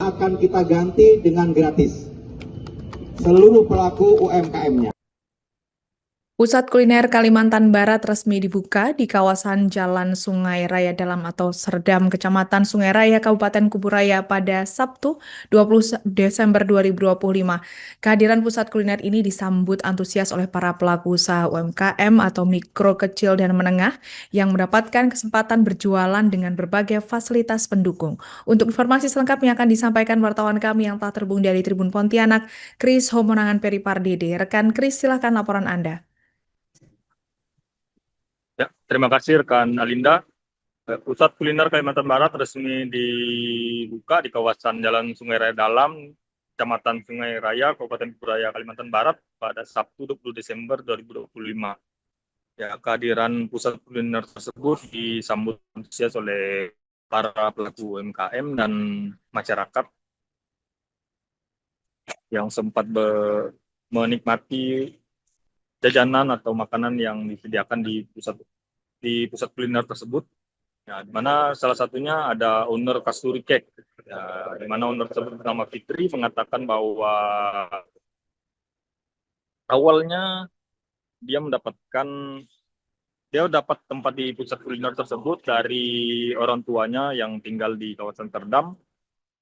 Akan kita ganti dengan gratis seluruh pelaku UMKM-nya. Pusat Kuliner Kalimantan Barat resmi dibuka di kawasan Jalan Sungai Raya Dalam atau Serdam, Kecamatan Sungai Raya, Kabupaten Kuburaya pada Sabtu 20 Desember 2025. Kehadiran pusat kuliner ini disambut antusias oleh para pelaku usaha UMKM atau mikro, kecil, dan menengah yang mendapatkan kesempatan berjualan dengan berbagai fasilitas pendukung. Untuk informasi selengkapnya akan disampaikan wartawan kami yang telah terhubung dari Tribun Pontianak, Kris Homonangan Peripardede. Rekan Kris, silakan laporan Anda. Ya, terima kasih rekan Alinda. Pusat Kuliner Kalimantan Barat resmi dibuka di kawasan Jalan Sungai Raya Dalam, Kecamatan Sungai Raya, Kabupaten Kuburaya, Kalimantan Barat pada Sabtu 20 Desember 2025. Ya, kehadiran pusat kuliner tersebut disambut antusias oleh para pelaku UMKM dan masyarakat yang sempat menikmati jajanan atau makanan yang disediakan di pusat kuliner tersebut. Ya, di mana salah satunya ada owner Kasturi Cake. Ya, di mana owner tersebut bernama Fitri mengatakan bahwa awalnya dia dapat tempat di pusat kuliner tersebut dari orang tuanya yang tinggal di kawasan Serdam,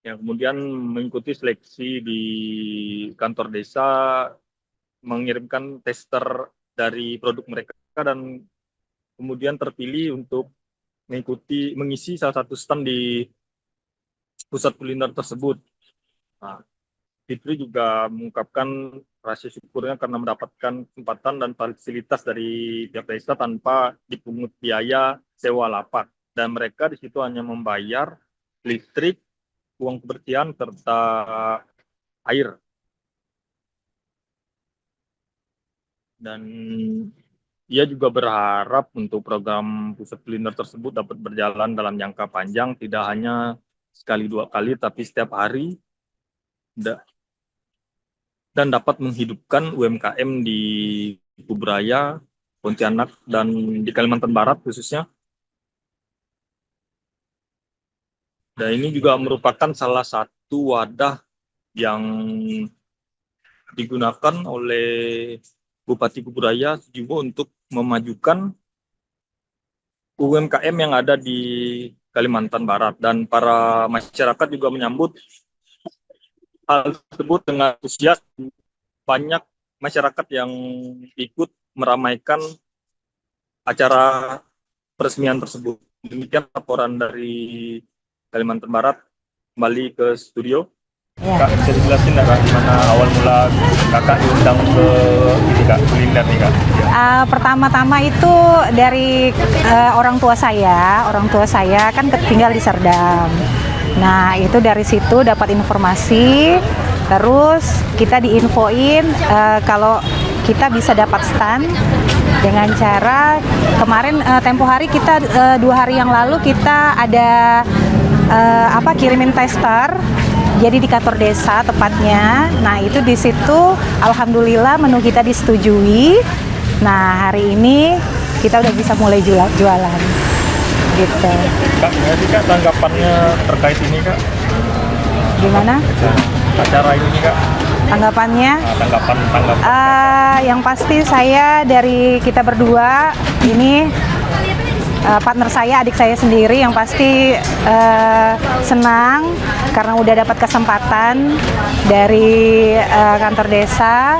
yang kemudian mengikuti seleksi di kantor desa, mengirimkan tester dari produk mereka dan kemudian terpilih untuk mengisi salah satu stand di pusat kuliner tersebut. Nah, Fitri juga mengungkapkan rasa syukurnya karena mendapatkan kesempatan dan fasilitas dari pihak desa tanpa dipungut biaya sewa lapak, dan mereka di situ hanya membayar listrik, uang kebersihan serta air. Dan ia juga berharap untuk program pusat kuliner tersebut dapat berjalan dalam jangka panjang, tidak hanya sekali dua kali, tapi setiap hari, dan dapat menghidupkan UMKM di Kuburaya, Pontianak, dan di Kalimantan Barat khususnya. Dan ini juga merupakan salah satu wadah yang digunakan oleh Bupati Kuburaya juga untuk memajukan UMKM yang ada di Kalimantan Barat, dan para masyarakat juga menyambut hal tersebut dengan antusias. Banyak masyarakat yang ikut meramaikan acara peresmian tersebut. Demikian laporan dari Kalimantan Barat. Kembali ke studio. Ya. Kak, bisa dijelasin nggak gimana awal mula kakak diundang ke ini kak, kuliner nih kak? Pertama-tama itu dari orang tua saya kan tinggal di Serdam. Nah itu dari situ dapat informasi, terus kita diinfoin kalau kita bisa dapat stand dengan cara kemarin tempo hari kita 2 hari yang lalu kita ada kirimin tester. Jadi di kantor desa tepatnya. Nah itu di situ alhamdulillah menu kita disetujui. Nah hari ini kita udah bisa mulai jualan gitu. Kak, gimana sih kak tanggapannya terkait ini kak? Gimana? Acara ini kak? Tanggapannya? Tanggapan. Yang pasti saya dari kita berdua ini partner saya, adik saya sendiri yang pasti senang karena udah dapat kesempatan dari kantor desa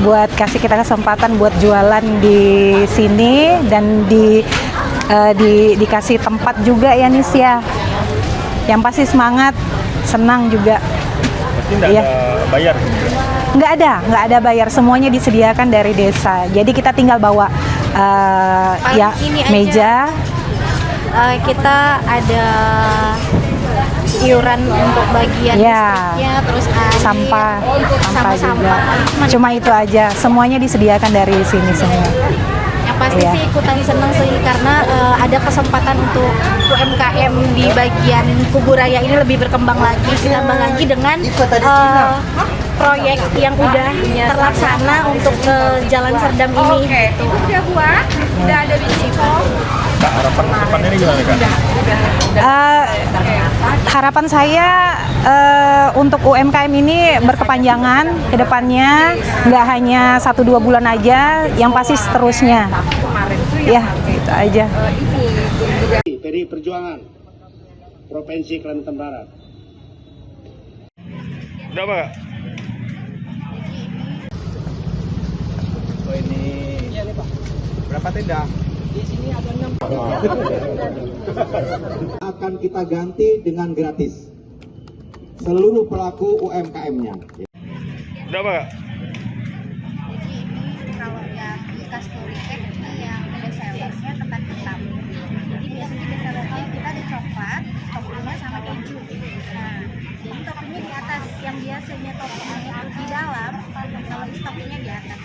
buat kasih kita kesempatan buat jualan di sini dan dikasih tempat juga ya Nis ya. Yang pasti semangat, senang juga. Berarti nggak ada bayar? Nggak ada bayar, semuanya disediakan dari desa. Jadi kita tinggal bawa meja. Kita ada iuran untuk bagian listriknya, terus air, sampah juga. Sampah. Cuma itu aja, semuanya disediakan dari sini semua. Yang pasti sih ikutan senang sih karena ada kesempatan untuk UMKM di bagian Kuburaya ini lebih berkembang lagi, ditambah lagi dengan proyek yang udah terlaksana untuk Jalan Serdam ini. Itu udah buat, udah ada di situ. Kak, harapan kedepannya ini gimana kak? Harapan saya untuk UMKM ini berkepanjangan ke depannya, nggak hanya 1-2 bulan aja, yang pasti seterusnya. Ya, itu aja. PDI Perjuangan Provinsi Kalimantan Barat. Berapa, Kak? Oh ini berapa tenda? Di sini ada 6. Akan kita ganti dengan gratis seluruh pelaku UMKM-nya. Berapa, Kak? Kalau yang di Kasturi Cake ini yang best sellersnya ketan hitam. Jadi biasanya best sellernya kita ada coklat, toppingnya sama keju. Nah, jadi toppingnya di atas, yang biasanya toppingnya itu di dalam, kalau ini toppingnya di atas.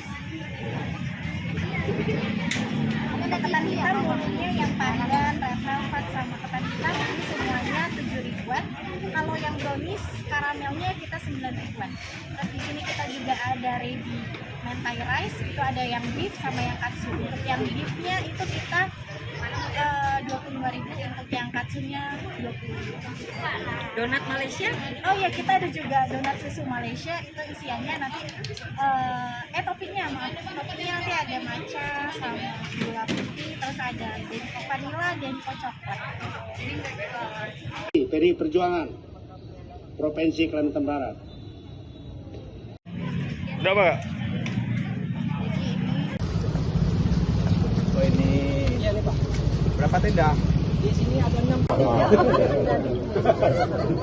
Ini ada ketan hitam, bolunya yang pandan, red velvet sama ketan hitam ini semuanya 7.000-an. Kalau yang brownies karamelnya kita 9.000-an. Terus di sini kita juga ada ready mentai rice, itu ada yang beef sama yang katsu. Untuk yang beefnya itu kita 25.000, untuk yang katsunya 20.000. Donat Malaysia? Oh ya, kita ada juga donat susu Malaysia, itu isiannya nanti toppingnya nanti ada matcha sama gula putih, terus ada denko vanilla, denko coklat. PDI Perjuangan Provinsi Kalimantan Barat. Berapa, Kak? Oh ini berapa tenda? Di sini ada 6.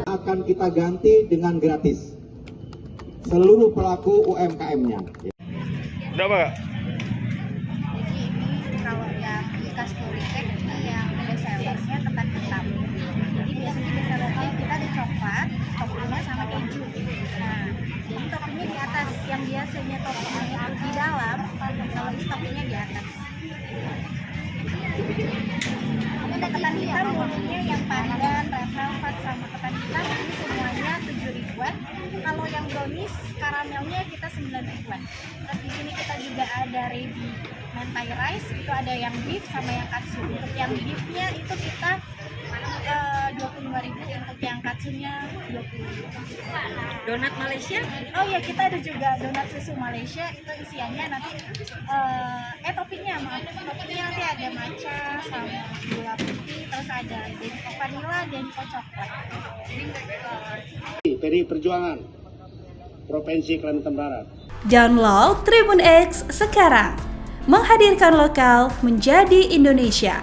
Akan kita ganti dengan gratis seluruh pelaku UMKM-nya. Berapa, Kak? Kalau yang di Kasturi Cake ini yang best sellersnya ketan hitam. Jadi biasanya best sellernya kita ada coklat, toppingnya sama keju. Nah, jadi toppingnya di atas, yang biasanya toppingnya itu di dalam, kalau ini toppingnya di atas. Ini ada ketan hitam, bolunya yang pandan, red velvet sama ketan hitam ini semuanya 7.000-an. Kalau yang brownies karamelnya kita 9.000-an. Terus di sini kita juga ada ready mentai rice, itu ada yang beef sama yang katsu. Untuk yang beefnya itu kita 25.000, untuk yang katsunya 20.000. Donat Malaysia? Oh ya, kita ada juga donat susu Malaysia, itu isiannya nanti toppingnya nanti ada matcha sama gula putih, terus ada denko vanilla, denko coklat. PDI Perjuangan Provinsi Kalimantan Barat. Download Tribun X sekarang, menghadirkan lokal menjadi Indonesia.